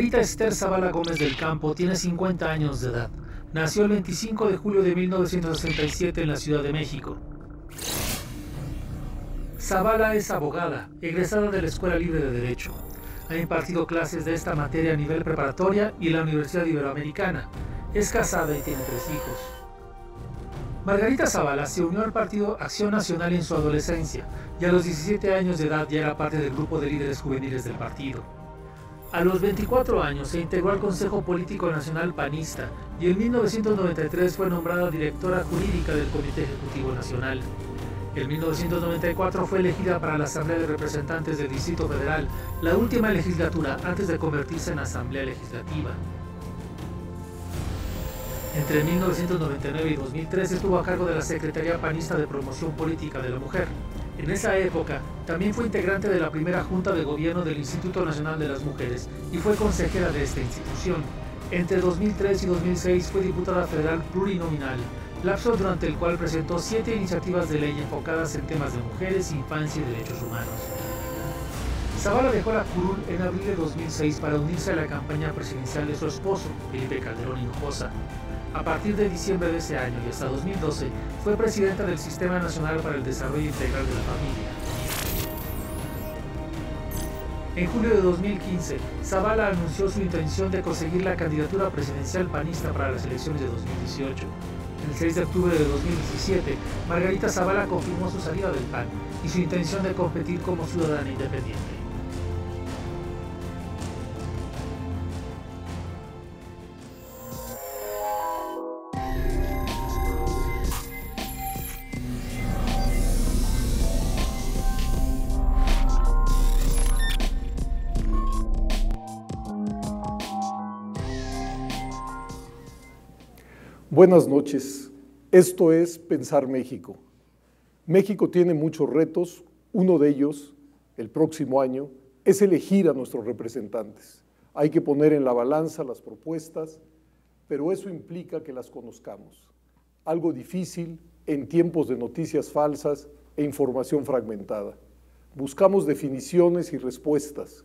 Margarita Esther Zavala Gómez del Campo tiene 50 años de edad. Nació el 25 de julio de 1967 en la Ciudad de México. Zavala es abogada, egresada de la Escuela Libre de Derecho. Ha impartido clases de esta materia a nivel preparatoria y en la Universidad Iberoamericana. Es casada y tiene 3 hijos. Margarita Zavala se unió al partido Acción Nacional en su adolescencia y a los 17 años de edad ya era parte del grupo de líderes juveniles del partido. A los 24 años se integró al Consejo Político Nacional Panista y en 1993 fue nombrada directora jurídica del Comité Ejecutivo Nacional. En 1994 fue elegida para la Asamblea de Representantes del Distrito Federal, la última legislatura antes de convertirse en Asamblea Legislativa. Entre 1999 y 2003 estuvo a cargo de la Secretaría Panista de Promoción Política de la Mujer. En esa época, también fue integrante de la primera Junta de Gobierno del Instituto Nacional de las Mujeres y fue consejera de esta institución. Entre 2003 y 2006 fue diputada federal plurinominal, lapso durante el cual presentó 7 iniciativas de ley enfocadas en temas de mujeres, infancia y derechos humanos. Zavala dejó la curul en abril de 2006 para unirse a la campaña presidencial de su esposo, Felipe Calderón Hinojosa. A partir de diciembre de ese año y hasta 2012, fue presidenta del Sistema Nacional para el Desarrollo Integral de la Familia. En julio de 2015, Zavala anunció su intención de conseguir la candidatura presidencial panista para las elecciones de 2018. El 6 de octubre de 2017, Margarita Zavala confirmó su salida del PAN y su intención de competir como ciudadana independiente. Buenas noches, esto es Pensar México. México tiene muchos retos, uno de ellos, el próximo año, es elegir a nuestros representantes. Hay que poner en la balanza las propuestas, pero eso implica que las conozcamos. Algo difícil en tiempos de noticias falsas e información fragmentada. Buscamos definiciones y respuestas.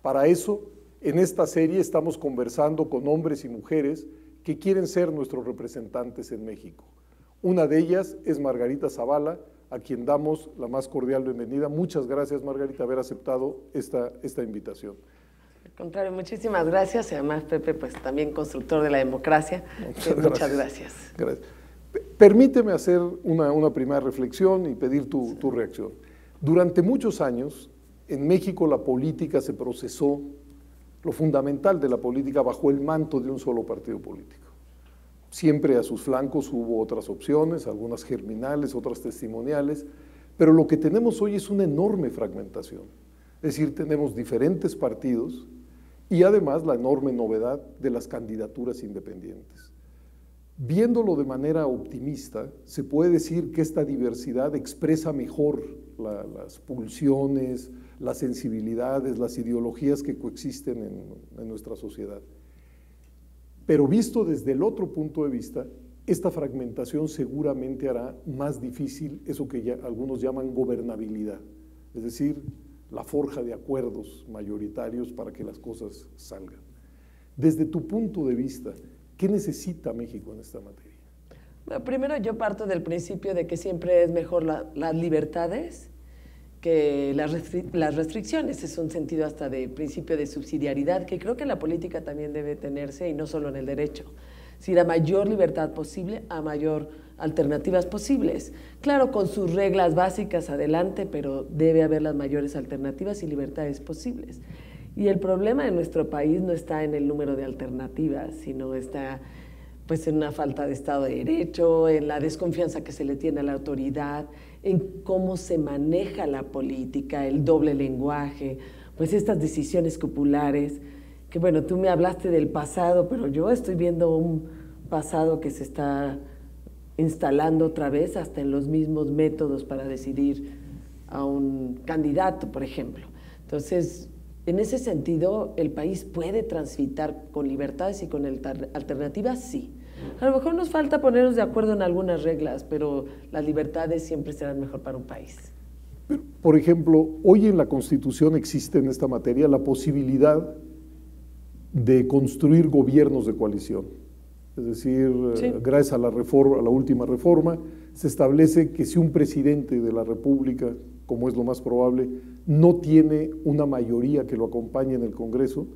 Para eso, en esta serie estamos conversando con hombres y mujeres que quieren ser nuestros representantes en México. Una de ellas es Margarita Zavala, a quien damos la más cordial bienvenida. Muchas gracias, Margarita, haber aceptado esta invitación. Al contrario, muchísimas gracias. Y además, Pepe, pues también constructor de la democracia. Muchas gracias. Gracias. Permíteme hacer una primera reflexión y pedir tu reacción. Durante muchos años, en México la política se procesó, lo fundamental de la política, bajo el manto de un solo partido político. Siempre a sus flancos hubo otras opciones, algunas germinales, otras testimoniales, pero lo que tenemos hoy es una enorme fragmentación. Es decir, tenemos diferentes partidos y además la enorme novedad de las candidaturas independientes. Viéndolo de manera optimista, se puede decir que esta diversidad expresa mejor las pulsiones, las sensibilidades, las ideologías que coexisten en nuestra sociedad. Pero visto desde el otro punto de vista, esta fragmentación seguramente hará más difícil eso que ya algunos llaman gobernabilidad, es decir, la forja de acuerdos mayoritarios para que las cosas salgan. Desde tu punto de vista, ¿qué necesita México en esta materia? Bueno, primero yo parto del principio de que siempre es mejor las libertades que las restricciones. Es un sentido hasta de principio de subsidiariedad que creo que en la política también debe tenerse y no solo en el derecho. Es decir, a mayor libertad posible, a mayor alternativas posibles. Claro, con sus reglas básicas adelante, pero debe haber las mayores alternativas y libertades posibles. Y el problema de nuestro país no está en el número de alternativas, sino está pues en una falta de Estado de Derecho, en la desconfianza que se le tiene a la autoridad, en cómo se maneja la política, el doble lenguaje, pues estas decisiones populares, que bueno, tú me hablaste del pasado, pero yo estoy viendo un pasado que se está instalando otra vez hasta en los mismos métodos para decidir a un candidato, por ejemplo. Entonces, en ese sentido, ¿el país puede transitar con libertades y con alternativas? Sí. A lo mejor nos falta ponernos de acuerdo en algunas reglas, pero las libertades siempre serán mejor para un país. Por ejemplo, hoy en la Constitución existe en esta materia la posibilidad de construir gobiernos de coalición. Es decir, sí, gracias a la última reforma, se establece que si un presidente de la República, como es lo más probable, no tiene una mayoría que lo acompañe en el Congreso,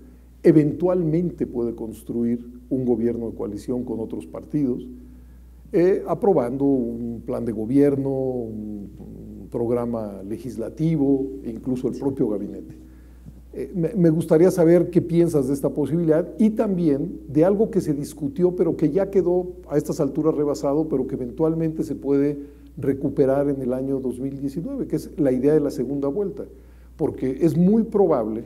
eventualmente puede construir un gobierno de coalición con otros partidos, aprobando un plan de gobierno, un programa legislativo e incluso el propio gabinete. Me gustaría saber qué piensas de esta posibilidad y también de algo que se discutió pero que ya quedó a estas alturas rebasado, pero que eventualmente se puede recuperar en el año 2019, que es la idea de la segunda vuelta, porque es muy probable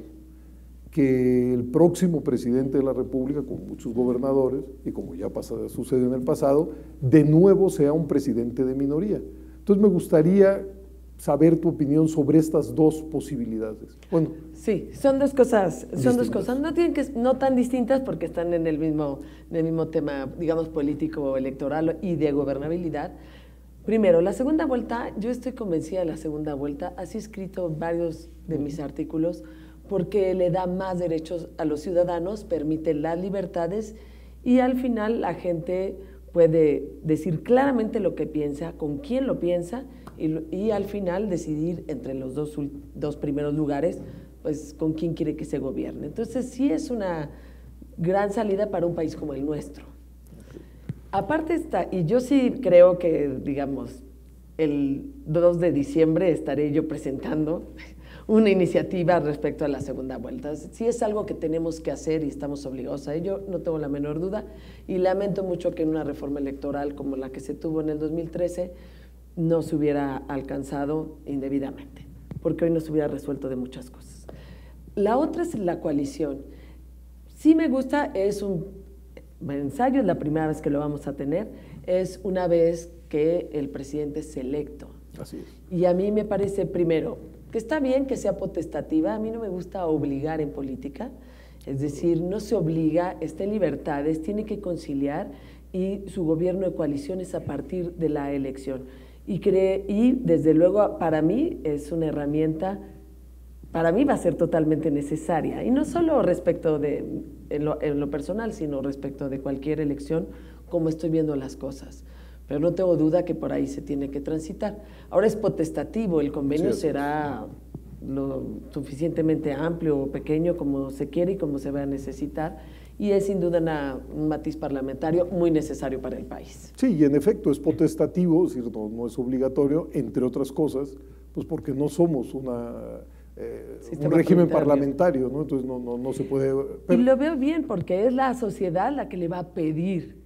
que el próximo presidente de la República, con muchos gobernadores, y como ya sucedió en el pasado, de nuevo sea un presidente de minoría. Entonces me gustaría saber tu opinión sobre estas dos posibilidades. Bueno, sí, son dos cosas, no tan distintas porque están en el mismo tema, digamos, político, electoral y de gobernabilidad. Primero, la segunda vuelta, yo estoy convencida de la segunda vuelta, así he escrito varios de mis artículos, porque le da más derechos a los ciudadanos, permite las libertades y al final la gente puede decir claramente lo que piensa, con quién lo piensa y al final decidir entre los dos primeros lugares, pues con quién quiere que se gobierne. Entonces sí es una gran salida para un país como el nuestro. Aparte está, y yo sí creo que, digamos, el 2 de diciembre estaré yo presentando una iniciativa respecto a la segunda vuelta. Sí es algo que tenemos que hacer y estamos obligados a ello, no tengo la menor duda, y lamento mucho que en una reforma electoral como la que se tuvo en el 2013 no se hubiera alcanzado indebidamente, porque hoy no se hubiera resuelto de muchas cosas. La otra es la coalición. Sí me gusta, es un ensayo, es la primera vez que lo vamos a tener, es una vez que el presidente es electo. Así es. Y a mí me parece, primero, que está bien que sea potestativa, a mí no me gusta obligar en política, es decir, no se obliga, está en libertades, tiene que conciliar y su gobierno de coalición es a partir de la elección. Y desde luego para mí es una herramienta, para mí va a ser totalmente necesaria, y no solo respecto en lo personal, sino respecto de cualquier elección, como estoy viendo las cosas. Pero no tengo duda que por ahí se tiene que transitar. Ahora es potestativo, el convenio será lo suficientemente amplio o pequeño como se quiere y como se va a necesitar, y es sin duda un matiz parlamentario muy necesario para el país. Sí, y en efecto es potestativo, es decir, no es obligatorio, entre otras cosas, pues porque no somos un régimen parlamentario, ¿no? Entonces no se puede... Y lo veo bien porque es la sociedad la que le va a pedir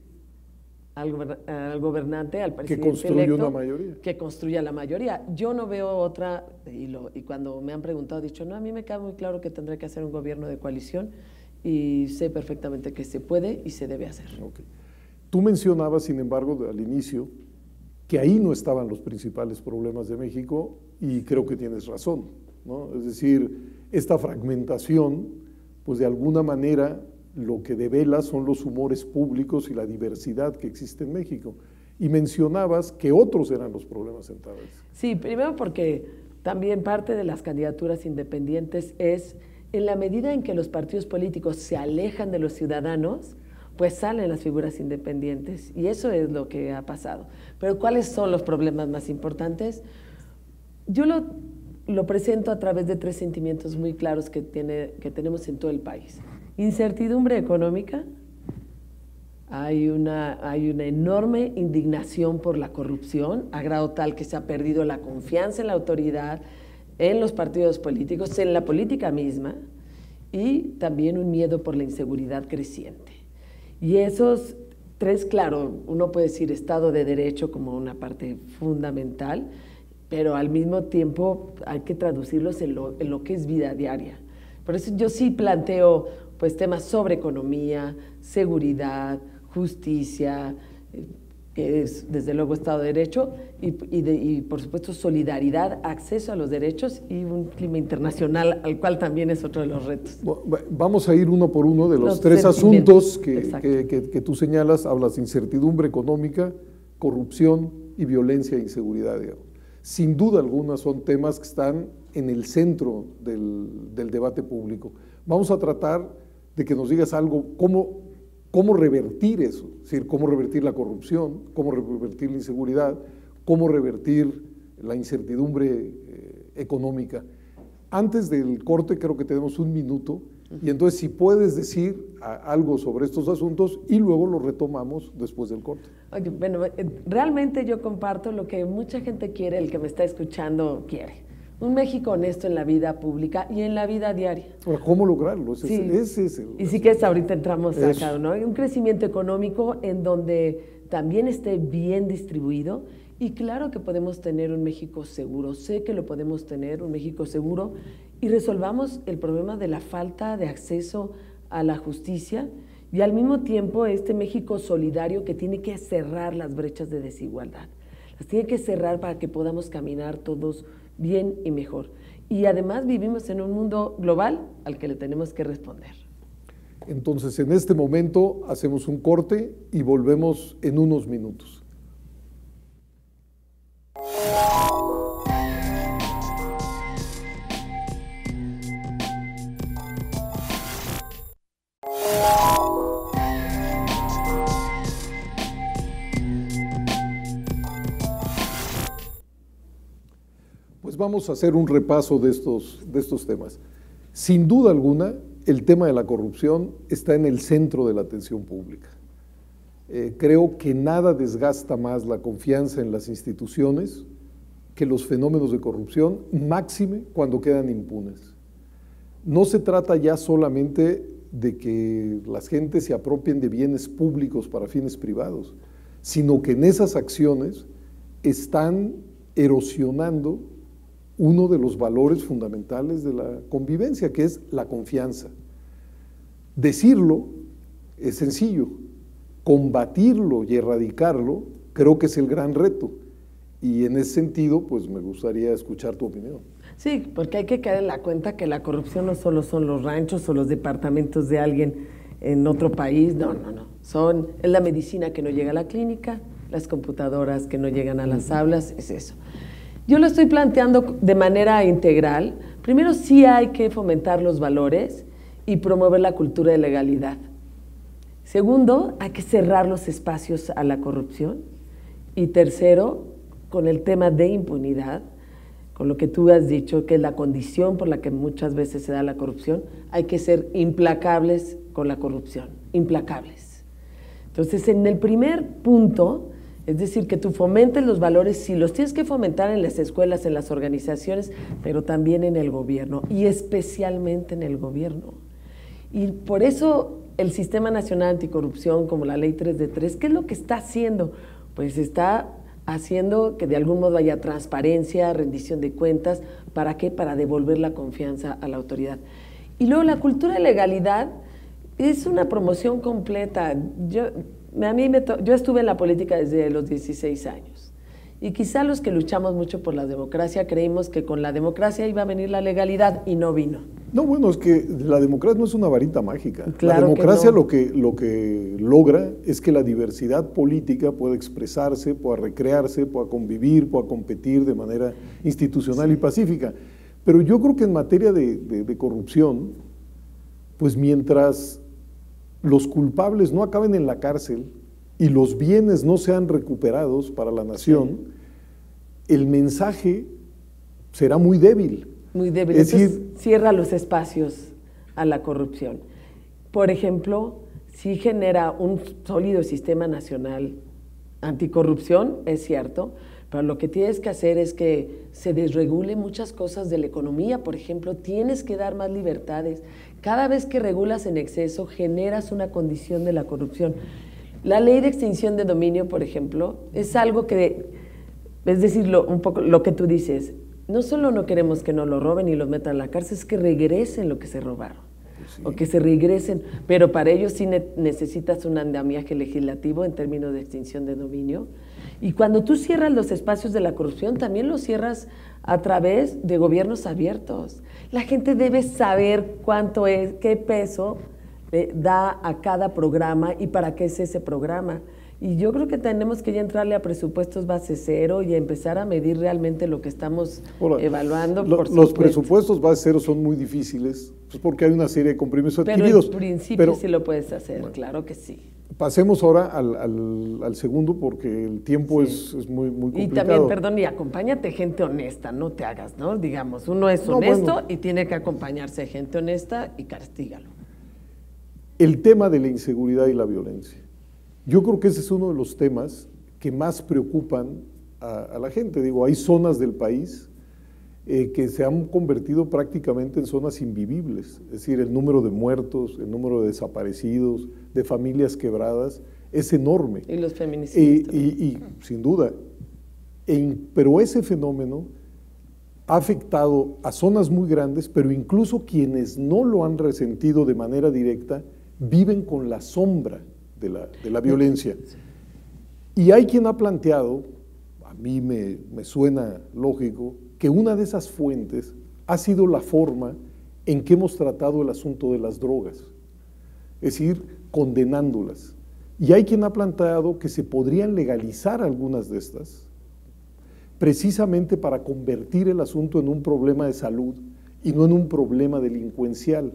al gobernante, al presidente que construya electo, una mayoría. Que construya la mayoría. Yo no veo otra, y cuando me han preguntado he dicho, no, a mí me queda muy claro que tendré que hacer un gobierno de coalición y sé perfectamente que se puede y se debe hacer. Okay. Tú mencionabas, sin embargo, al inicio, que ahí no estaban los principales problemas de México y creo que tienes razón, ¿no? Es decir, esta fragmentación, pues de alguna manera lo que devela son los humores públicos y la diversidad que existe en México. Y mencionabas que otros eran los problemas centrales. Sí, primero porque también parte de las candidaturas independientes es, en la medida en que los partidos políticos se alejan de los ciudadanos, pues salen las figuras independientes, y eso es lo que ha pasado. Pero ¿cuáles son los problemas más importantes? Yo lo presento a través de 3 sentimientos muy claros que tenemos en todo el país. Incertidumbre económica, hay una enorme indignación por la corrupción, a grado tal que se ha perdido la confianza en la autoridad, en los partidos políticos, en la política misma, y también un miedo por la inseguridad creciente. Y esos 3, claro, uno puede decir Estado de Derecho como una parte fundamental, pero al mismo tiempo hay que traducirlos en lo que es vida diaria. Por eso yo sí planteo pues temas sobre economía, seguridad, justicia, que es desde luego Estado de Derecho, y por supuesto solidaridad, acceso a los derechos y un clima internacional al cual también es otro de los retos. Vamos a ir uno por uno de los 3 asuntos que tú señalas. Hablas de incertidumbre económica, corrupción y violencia e inseguridad, digamos. Sin duda alguna son temas que están en el centro del debate público. Vamos a tratar de que nos digas algo, cómo revertir eso, es decir, cómo revertir la corrupción, cómo revertir la inseguridad, cómo revertir la incertidumbre económica. Antes del corte creo que tenemos 1 minuto, y entonces si puedes decir algo sobre estos asuntos y luego lo retomamos después del corte. Oye, bueno, realmente yo comparto lo que mucha gente quiere, el que me está escuchando quiere. Un México honesto en la vida pública y en la vida diaria. Ahora, ¿cómo lograrlo? Ese es el... Y sí que ahorita entramos acá, ¿no? Un crecimiento económico en donde también esté bien distribuido, y claro que podemos tener un México seguro. Sé que lo podemos tener, un México seguro, y resolvamos el problema de la falta de acceso a la justicia, y al mismo tiempo este México solidario que tiene que cerrar las brechas de desigualdad. Las tiene que cerrar para que podamos caminar todos bien y mejor. Y además vivimos en un mundo global al que le tenemos que responder. Entonces, en este momento hacemos un corte y volvemos en unos minutos. Pues vamos a hacer un repaso de estos temas. Sin duda alguna, el tema de la corrupción está en el centro de la atención pública. Creo que nada desgasta más la confianza en las instituciones que los fenómenos de corrupción, máxime cuando quedan impunes. No se trata ya solamente de que las gentes se apropien de bienes públicos para fines privados, sino que en esas acciones están erosionando uno de los valores fundamentales de la convivencia, que es la confianza. Decirlo es sencillo, combatirlo y erradicarlo creo que es el gran reto, y en ese sentido pues me gustaría escuchar tu opinión. Sí, porque hay que caer en la cuenta que la corrupción no solo son los ranchos o los departamentos de alguien en otro país, no. Es la medicina que no llega a la clínica, las computadoras que no llegan a las aulas, es eso. Yo lo estoy planteando de manera integral. Primero, sí hay que fomentar los valores y promover la cultura de legalidad. Segundo, hay que cerrar los espacios a la corrupción. Y tercero, con el tema de impunidad, con lo que tú has dicho, que es la condición por la que muchas veces se da la corrupción, hay que ser implacables con la corrupción, implacables. Entonces, en el primer punto, es decir, que tú fomentes los valores, sí, los tienes que fomentar en las escuelas, en las organizaciones, pero también en el gobierno, y especialmente en el gobierno. Y por eso el Sistema Nacional Anticorrupción, como la Ley 3 de 3, ¿qué es lo que está haciendo? Pues está haciendo que de algún modo haya transparencia, rendición de cuentas. ¿Para qué? Para devolver la confianza a la autoridad. Y luego la cultura de legalidad es una promoción completa. Yo estuve en la política desde los 16 años, y quizá los que luchamos mucho por la democracia creímos que con la democracia iba a venir la legalidad, y no vino. No, bueno, es que la democracia no es una varita mágica. Claro, la democracia que no. lo que logra es que la diversidad política pueda expresarse, pueda recrearse, pueda convivir, pueda competir de manera institucional y pacífica. Pero yo creo que en materia de corrupción, pues mientras los culpables no acaben en la cárcel y los bienes no sean recuperados para la nación, el mensaje será muy débil. Muy débil. Es Entonces, decir, cierra los espacios a la corrupción. Por ejemplo, si genera un sólido sistema nacional anticorrupción, es cierto, pero lo que tienes que hacer es que se desregule muchas cosas de la economía. Por ejemplo, tienes que dar más libertades. Cada vez que regulas en exceso, generas una condición de la corrupción. La ley de extinción de dominio, por ejemplo, es algo que, es decir, un poco lo que tú dices, no solo no queremos que no lo roben y los metan a la cárcel, es que regresen lo que se robaron, sí, o que se regresen, pero para ello sí necesitas un andamiaje legislativo en términos de extinción de dominio. Y cuando tú cierras los espacios de la corrupción, también los cierras a través de gobiernos abiertos. La gente debe saber cuánto es, qué peso da a cada programa y para qué es ese programa. Y yo creo que tenemos que ya entrarle a presupuestos base cero y a empezar a medir realmente lo que estamos evaluando. Los presupuestos base cero son muy difíciles, pues porque hay una serie de compromisos adquiridos. Pero en principio sí lo puedes hacer, bueno, claro que sí. Pasemos ahora al segundo, porque el tiempo es muy complicado. Y también, perdón, y acompáñate gente honesta, no te hagas, ¿no? Digamos, uno es honesto y tiene que acompañarse de gente honesta y castígalo. El tema de la inseguridad y la violencia. Yo creo que ese es uno de los temas que más preocupan a la gente. Digo, hay zonas del país que se han convertido prácticamente en zonas invivibles. Es decir, el número de muertos, el número de desaparecidos, de familias quebradas, es enorme. Y los feminicidios. Y sin duda. Pero ese fenómeno ha afectado a zonas muy grandes, pero incluso quienes no lo han resentido de manera directa, viven con la sombra de la violencia. Y hay quien ha planteado, a mí me suena lógico, que una de esas fuentes ha sido la forma en que hemos tratado el asunto de las drogas, es decir, condenándolas. Y hay quien ha planteado que se podrían legalizar algunas de estas, precisamente para convertir el asunto en un problema de salud y no en un problema delincuencial.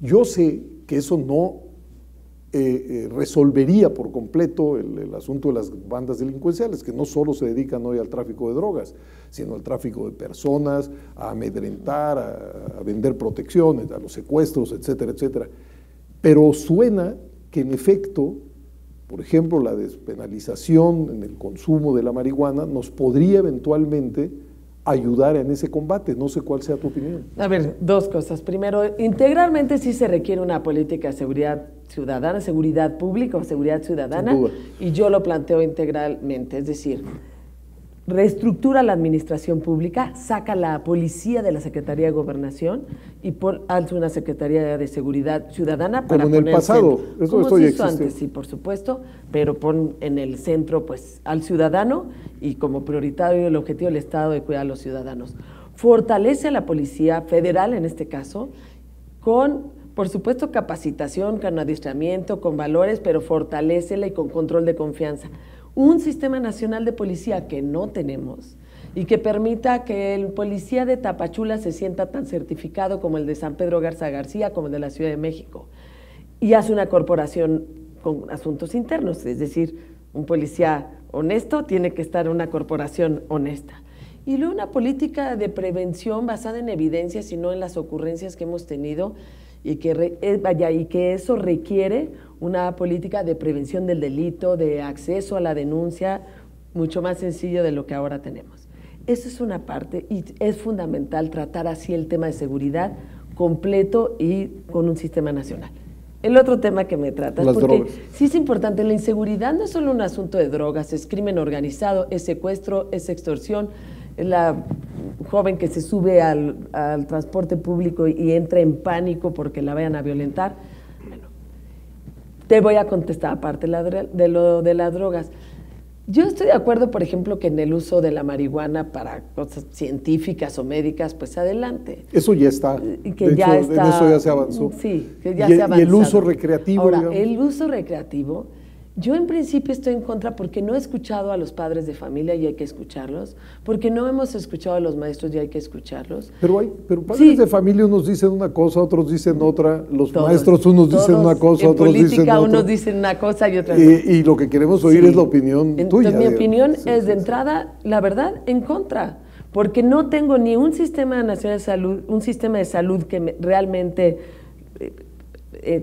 Yo sé que eso no resolvería por completo el asunto de las bandas delincuenciales, que no solo se dedican hoy al tráfico de drogas, sino al tráfico de personas, a amedrentar, a vender protecciones, a los secuestros, etcétera, etcétera. Pero suena que en efecto, por ejemplo, la despenalización en el consumo de la marihuana nos podría eventualmente ayudar en ese combate. No sé cuál sea tu opinión. A ver, dos cosas. Primero, integralmente sí se requiere una política de seguridad ciudadana, seguridad pública o seguridad ciudadana, y yo lo planteo integralmente, es decir, reestructura la administración pública, saca la policía de la Secretaría de Gobernación y hace una Secretaría de Seguridad Ciudadana para poner en el pasado, eso ya existió antes, sí, por supuesto, pero pon en el centro pues al ciudadano y como prioritario el objetivo del Estado de cuidar a los ciudadanos. Fortalece a la Policía Federal en este caso con, por supuesto, capacitación, con adiestramiento, con valores, pero fortalécela y con control de confianza. Un sistema nacional de policía que no tenemos y que permita que el policía de Tapachula se sienta tan certificado como el de San Pedro Garza García, como el de la Ciudad de México. Y hace una corporación con asuntos internos, es decir, un policía honesto tiene que estar en una corporación honesta. Y luego una política de prevención basada en evidencias y no en las ocurrencias que hemos tenido y que eso requiere una política de prevención del delito, de acceso a la denuncia, mucho más sencillo de lo que ahora tenemos. Eso es una parte y es fundamental tratar así el tema de seguridad completo y con un sistema nacional. El otro tema que me tratas, porque drogas. Sí es importante, la inseguridad no es solo un asunto de drogas, es crimen organizado, es secuestro, es extorsión, es la joven que se sube al transporte público y entra en pánico porque la vayan a violentar. Bueno, te voy a contestar aparte de lo de las drogas. Yo estoy de acuerdo, por ejemplo, que en el uso de la marihuana para cosas científicas o médicas, pues adelante. Eso ya está. Que de ya hecho, está, en eso ya se avanzó. Sí, que ya se ha avanzado. Y el uso recreativo. Ahora, digamos. El uso recreativo, yo en principio estoy en contra porque no he escuchado a los padres de familia y hay que escucharlos, porque no hemos escuchado a los maestros y hay que escucharlos. Pero padres de familia unos dicen una cosa, otros dicen otra, los maestros unos dicen una cosa, otros dicen otra. En política unos dicen una cosa y otra y lo que queremos oír es la opinión tuya. Mi opinión es de entrada, la verdad, en contra, porque no tengo ni un sistema nacional de salud, un sistema de salud que realmente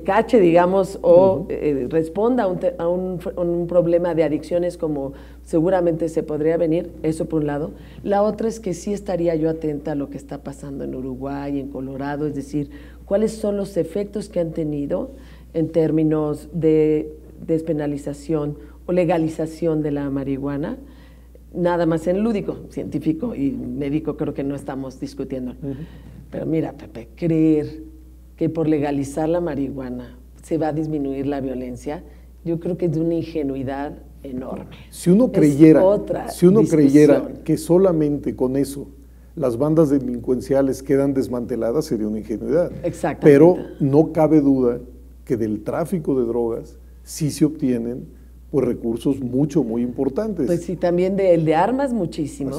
cache, digamos, o responda a un problema de adicciones como seguramente se podría venir, eso por un lado. La otra es que sí estaría yo atenta a lo que está pasando en Uruguay, en Colorado, es decir, cuáles son los efectos que han tenido en términos de despenalización o legalización de la marihuana, nada más en lúdico, científico y médico creo que no estamos discutiendo. Pero mira, Pepe, creer que por legalizar la marihuana se va a disminuir la violencia, yo creo que es de una ingenuidad enorme. Si uno creyera que solamente con eso las bandas delincuenciales quedan desmanteladas, sería una ingenuidad. Exactamente. Pero no cabe duda que del tráfico de drogas sí se obtienen pues recursos muy importantes. Pues sí, también de armas muchísimo.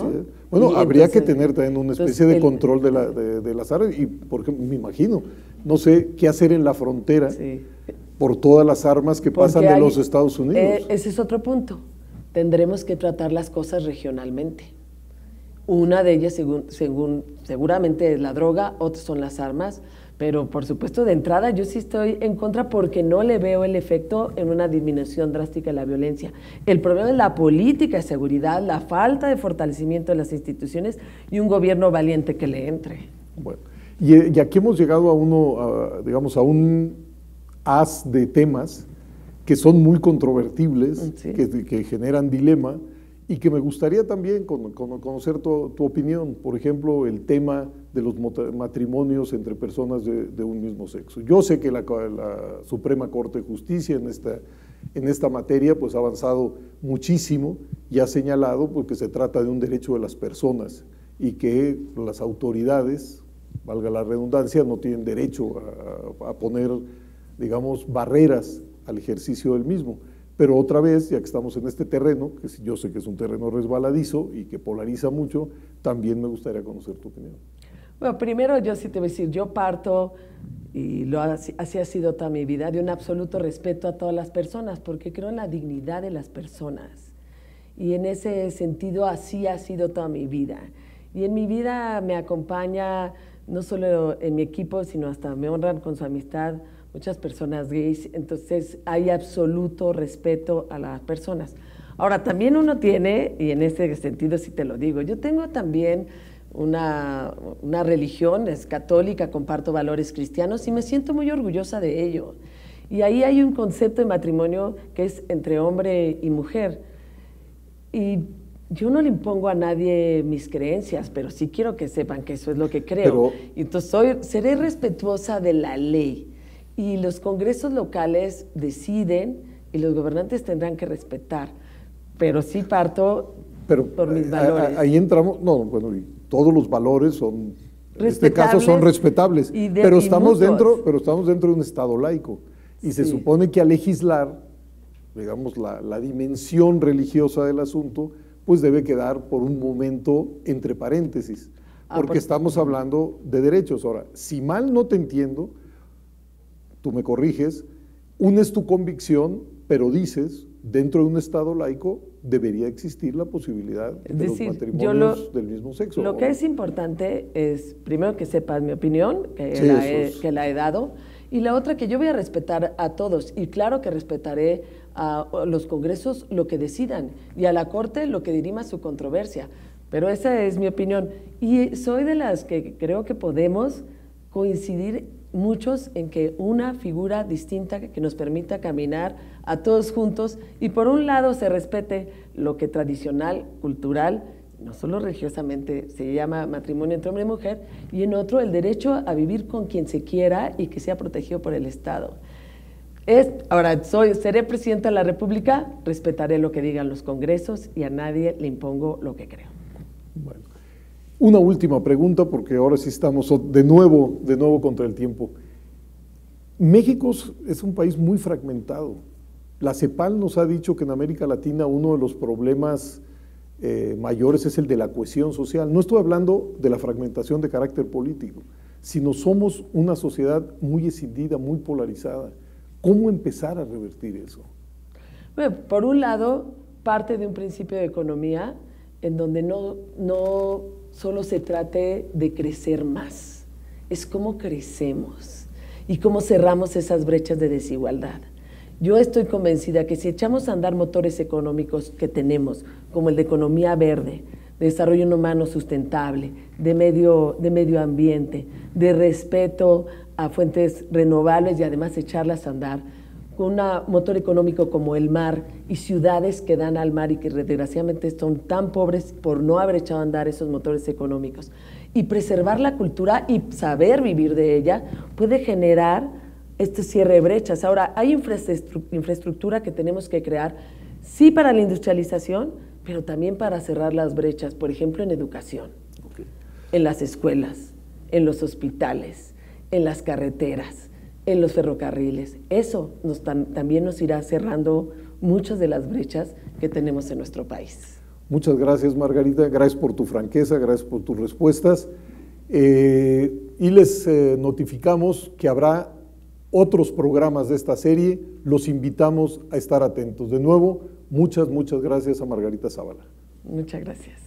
Bueno, y habría entonces, que tener también una especie de control de las armas y, por ejemplo, me imagino, no sé qué hacer en la frontera por todas las armas que pasan de los Estados Unidos. Ese es otro punto. Tendremos que tratar las cosas regionalmente. Una de ellas, seguramente es la droga, otras son las armas, pero por supuesto de entrada yo sí estoy en contra porque no le veo el efecto en una disminución drástica de la violencia. El problema es la política de seguridad, la falta de fortalecimiento de las instituciones y un gobierno valiente que le entre. Bueno, y aquí hemos llegado a un haz de temas que son muy controvertibles, que generan dilema, y que me gustaría también conocer tu opinión. Por ejemplo, el tema de los matrimonios entre personas de un mismo sexo. Yo sé que la Suprema Corte de Justicia en esta materia pues ha avanzado muchísimo y ha señalado pues, que se trata de un derecho de las personas y que las autoridades, valga la redundancia, no tienen derecho a poner, digamos, barreras al ejercicio del mismo. Pero otra vez, ya que estamos en este terreno, que yo sé que es un terreno resbaladizo y que polariza mucho, también me gustaría conocer tu opinión. Bueno, primero yo sí te voy a decir, yo parto, y así ha sido toda mi vida, de un absoluto respeto a todas las personas, porque creo en la dignidad de las personas. Y en ese sentido así ha sido toda mi vida. Y en mi vida me acompaña, no solo en mi equipo, sino hasta me honran con su amistad, muchas personas gays, entonces hay absoluto respeto a las personas. Ahora, también uno tiene, y en ese sentido sí te lo digo, yo tengo también una religión, es católica, comparto valores cristianos y me siento muy orgullosa de ello. Y ahí hay un concepto de matrimonio que es entre hombre y mujer. Y yo no le impongo a nadie mis creencias, pero sí quiero que sepan que eso es lo que creo. Entonces seré respetuosa de la ley. Y los congresos locales deciden y los gobernantes tendrán que respetar, pero sí parto por mis valores. Ahí entramos, bueno, y todos los valores son, en este caso son respetables, pero estamos dentro de un Estado laico y se supone que al legislar, digamos, la dimensión religiosa del asunto, pues debe quedar por un momento entre paréntesis, porque estamos hablando de derechos. Ahora, si mal no te entiendo, tú me corriges, unes tu convicción, pero dices, dentro de un Estado laico debería existir la posibilidad de los matrimonios del mismo sexo. Lo que es importante es, primero, que sepas mi opinión, que la he dado, y la otra, que yo voy a respetar a todos, y claro que respetaré a los congresos lo que decidan, y a la Corte lo que dirima su controversia, pero esa es mi opinión. Y soy de las que creo que podemos coincidir muchos en que una figura distinta que nos permita caminar a todos juntos y por un lado se respete lo que tradicional, cultural, no solo religiosamente se llama matrimonio entre hombre y mujer, y en otro el derecho a vivir con quien se quiera y que sea protegido por el Estado. Ahora, seré presidenta de la República, respetaré lo que digan los congresos y a nadie le impongo lo que creo. Bueno. Una última pregunta, porque ahora sí estamos de nuevo contra el tiempo. México es un país muy fragmentado. La CEPAL nos ha dicho que en América Latina uno de los problemas mayores es el de la cohesión social. No estoy hablando de la fragmentación de carácter político, sino somos una sociedad muy escindida, muy polarizada. ¿Cómo empezar a revertir eso? Bueno, por un lado, parte de un principio de economía en donde no solo se trate de crecer más, es cómo crecemos y cómo cerramos esas brechas de desigualdad. Yo estoy convencida que si echamos a andar motores económicos que tenemos, como el de economía verde, de desarrollo humano sustentable, de medio ambiente, de respeto a fuentes renovables y además echarlas a andar, con un motor económico como el mar y ciudades que dan al mar y que desgraciadamente son tan pobres por no haber echado a andar esos motores económicos, y preservar la cultura y saber vivir de ella, puede generar este cierre de brechas. Ahora, hay infraestructura que tenemos que crear, sí para la industrialización, pero también para cerrar las brechas, por ejemplo, en educación, en las escuelas, en los hospitales, en las carreteras. en los ferrocarriles. Eso también nos irá cerrando muchas de las brechas que tenemos en nuestro país. Muchas gracias, Margarita. Gracias por tu franqueza, gracias por tus respuestas. Y les notificamos que habrá otros programas de esta serie. Los invitamos a estar atentos. De nuevo, muchas gracias a Margarita Zavala. Muchas gracias.